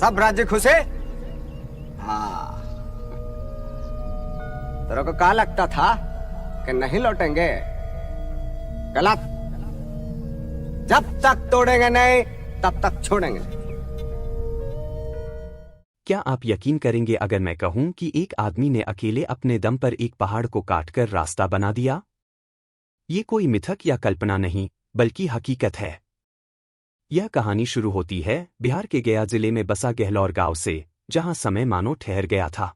सब राज्य खुश है। हाँ, तेरे को क्या लगता था कि नहीं लौटेंगे? गलत। जब तक तोड़ेंगे नहीं तब तक छोड़ेंगे नहीं। क्या आप यकीन करेंगे अगर मैं कहूं कि एक आदमी ने अकेले अपने दम पर एक पहाड़ को काटकर रास्ता बना दिया? ये कोई मिथक या कल्पना नहीं, बल्कि हकीकत है। यह कहानी शुरू होती है बिहार के गया जिले में बसा गहलौर गांव से, जहां समय मानो ठहर गया था।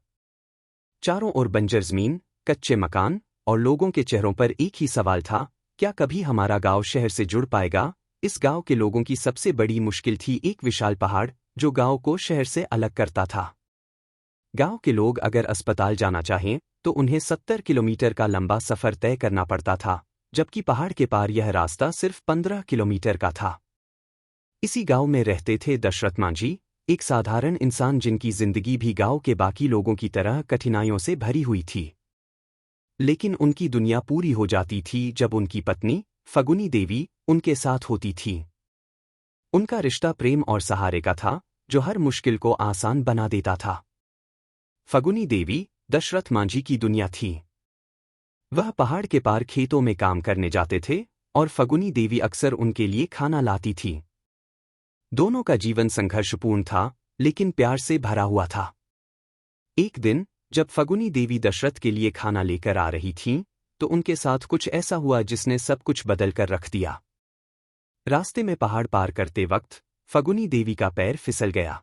चारों ओर बंजर जमीन, कच्चे मकान और लोगों के चेहरों पर एक ही सवाल था, क्या कभी हमारा गांव शहर से जुड़ पाएगा? इस गांव के लोगों की सबसे बड़ी मुश्किल थी एक विशाल पहाड़ जो गांव को शहर से अलग करता था। गांव के लोग अगर अस्पताल जाना चाहें तो उन्हें 70 किलोमीटर का लंबा सफर तय करना पड़ता था, जबकि पहाड़ के पार यह रास्ता सिर्फ 15 किलोमीटर का था। इसी गांव में रहते थे दशरथ मांझी, एक साधारण इंसान जिनकी जिंदगी भी गांव के बाकी लोगों की तरह कठिनाइयों से भरी हुई थी। लेकिन उनकी दुनिया पूरी हो जाती थी जब उनकी पत्नी फगुनी देवी उनके साथ होती थी। उनका रिश्ता प्रेम और सहारे का था, जो हर मुश्किल को आसान बना देता था। फगुनी देवी दशरथ मांझी की दुनिया थी। वह पहाड़ के पार खेतों में काम करने जाते थे और फगुनी देवी अक्सर उनके लिए खाना लाती थी। दोनों का जीवन संघर्षपूर्ण था, लेकिन प्यार से भरा हुआ था। एक दिन जब फगुनी देवी दशरथ के लिए खाना लेकर आ रही थीं, तो उनके साथ कुछ ऐसा हुआ जिसने सब कुछ बदल कर रख दिया। रास्ते में पहाड़ पार करते वक्त फगुनी देवी का पैर फिसल गया।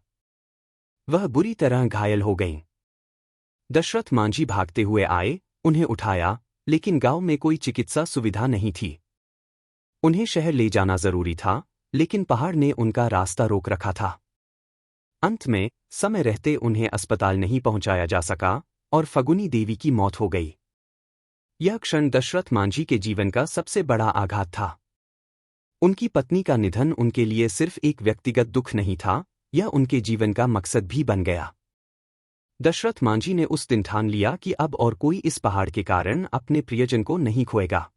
वह बुरी तरह घायल हो गईं। दशरथ मांझी भागते हुए आए, उन्हें उठाया, लेकिन गांव में कोई चिकित्सा सुविधा नहीं थी। उन्हें शहर ले जाना जरूरी था, लेकिन पहाड़ ने उनका रास्ता रोक रखा था। अंत में समय रहते उन्हें अस्पताल नहीं पहुंचाया जा सका और फगुनी देवी की मौत हो गई। यह क्षण दशरथ मांझी के जीवन का सबसे बड़ा आघात था। उनकी पत्नी का निधन उनके लिए सिर्फ एक व्यक्तिगत दुख नहीं था, यह उनके जीवन का मकसद भी बन गया। दशरथ मांझी ने उस दिन ठान लिया कि अब और कोई इस पहाड़ के कारण अपने प्रियजन को नहीं खोएगा।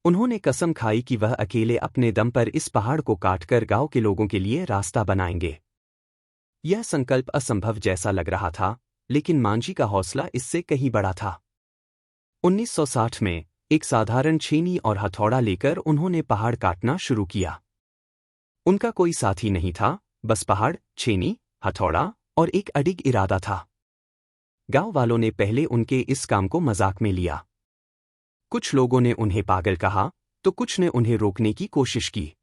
उन्होंने कसम खाई कि वह अकेले अपने दम पर इस पहाड़ को काटकर गांव के लोगों के लिए रास्ता बनाएंगे। यह संकल्प असंभव जैसा लग रहा था, लेकिन मांझी का हौसला इससे कहीं बड़ा था। 1960 में एक साधारण छेनी और हथौड़ा लेकर उन्होंने पहाड़ काटना शुरू किया। उनका कोई साथी नहीं था, बस पहाड़, छेनी, हथौड़ा और एक अडिग इरादा था। गांव वालों ने पहले उनके इस काम को मजाक में लिया। कुछ लोगों ने उन्हें पागल कहा, तो कुछ ने उन्हें रोकने की कोशिश की।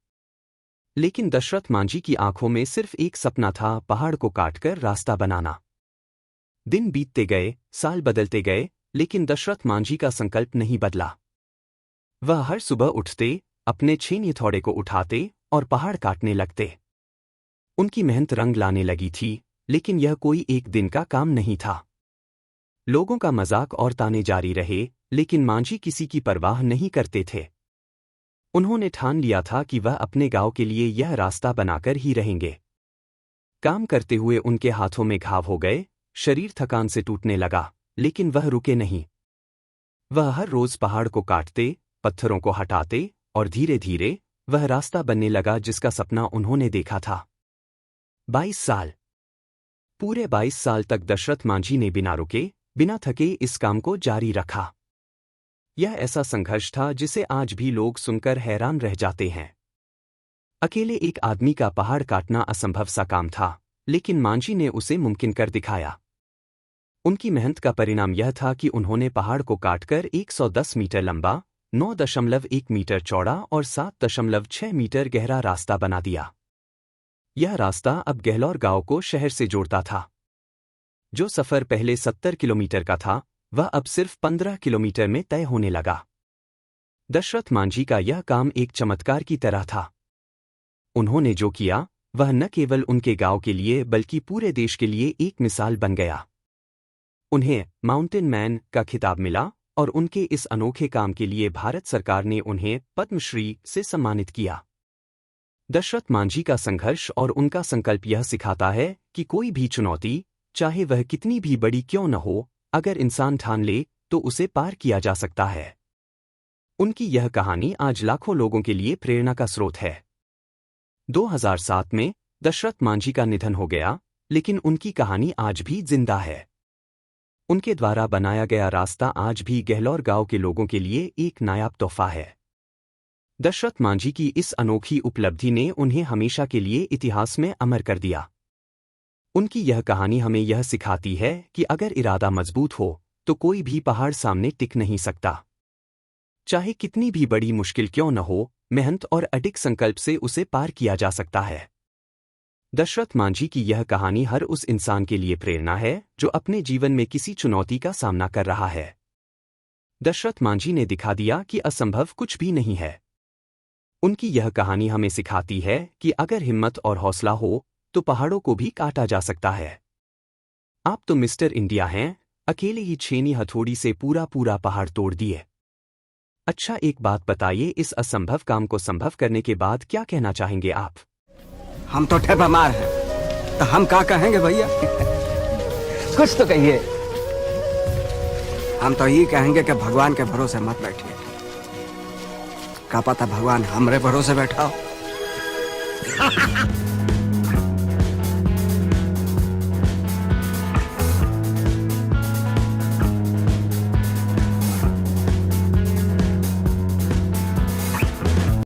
लेकिन दशरथ मांझी की आंखों में सिर्फ एक सपना था, पहाड़ को काटकर रास्ता बनाना। दिन बीतते गए, साल बदलते गए, लेकिन दशरथ मांझी का संकल्प नहीं बदला। वह हर सुबह उठते, अपने छेनी हथौड़े को उठाते और पहाड़ काटने लगते। उनकी मेहनत रंग लाने लगी थी, लेकिन यह कोई एक दिन का काम नहीं था। लोगों का मजाक और ताने जारी रहे, लेकिन मांझी किसी की परवाह नहीं करते थे। उन्होंने ठान लिया था कि वह अपने गांव के लिए यह रास्ता बनाकर ही रहेंगे। काम करते हुए उनके हाथों में घाव हो गए, शरीर थकान से टूटने लगा, लेकिन वह रुके नहीं। वह हर रोज पहाड़ को काटते, पत्थरों को हटाते और धीरे धीरे वह रास्ता बनने लगा जिसका सपना उन्होंने देखा था। 22 साल। पूरे 22 साल तक दशरथ मांझी ने बिना रुके, बिना थके इस काम को जारी रखा। यह ऐसा संघर्ष था जिसे आज भी लोग सुनकर हैरान रह जाते हैं। अकेले एक आदमी का पहाड़ काटना असंभव सा काम था, लेकिन मांझी ने उसे मुमकिन कर दिखाया। उनकी मेहनत का परिणाम यह था कि उन्होंने पहाड़ को काटकर 110 मीटर लंबा, 9.1 मीटर चौड़ा और 7.6 मीटर गहरा रास्ता बना दिया। यह रास्ता अब गहलौर गांव को शहर से जोड़ता था। जो सफर पहले 70 किलोमीटर का था, वह अब सिर्फ 15 किलोमीटर में तय होने लगा। दशरथ मांझी का यह काम एक चमत्कार की तरह था। उन्होंने जो किया, वह न केवल उनके गांव के लिए बल्कि पूरे देश के लिए एक मिसाल बन गया। उन्हें माउंटेन मैन का खिताब मिला और उनके इस अनोखे काम के लिए भारत सरकार ने उन्हें पद्मश्री से सम्मानित किया। दशरथ मांझी का संघर्ष और उनका संकल्प यह सिखाता है कि कोई भी चुनौती, चाहे वह कितनी भी बड़ी क्यों न हो, अगर इंसान ठान ले तो उसे पार किया जा सकता है। उनकी यह कहानी आज लाखों लोगों के लिए प्रेरणा का स्रोत है। 2007 में दशरथ मांझी का निधन हो गया, लेकिन उनकी कहानी आज भी जिंदा है। उनके द्वारा बनाया गया रास्ता आज भी गहलोर गांव के लोगों के लिए एक नायाब तोहफा है। दशरथ मांझी की इस अनोखी उपलब्धि ने उन्हें हमेशा के लिए इतिहास में अमर कर दिया। उनकी यह कहानी हमें यह सिखाती है कि अगर इरादा मजबूत हो तो कोई भी पहाड़ सामने टिक नहीं सकता। चाहे कितनी भी बड़ी मुश्किल क्यों न हो, मेहनत और अडिग संकल्प से उसे पार किया जा सकता है। दशरथ मांझी की यह कहानी हर उस इंसान के लिए प्रेरणा है जो अपने जीवन में किसी चुनौती का सामना कर रहा है। दशरथ मांझी ने दिखा दिया कि असंभव कुछ भी नहीं है। उनकी यह कहानी हमें सिखाती है कि अगर हिम्मत और हौसला हो तो पहाड़ों को भी काटा जा सकता है। आप तो मिस्टर इंडिया हैं, अकेले ही छेनी हथौड़ी से पूरा पहाड़ तोड़ दिए। अच्छा, एक बात बताइए, इस असंभव काम को संभव करने के बाद क्या कहना चाहेंगे आप? हम तो ठे बीमार हैं, तो हम क्या कहेंगे भैया? कुछ तो कहिए। हम तो ये कहेंगे कि भगवान के भरोसे मत बैठिए। क्या पता भगवान हमरे भरोसे बैठा हो।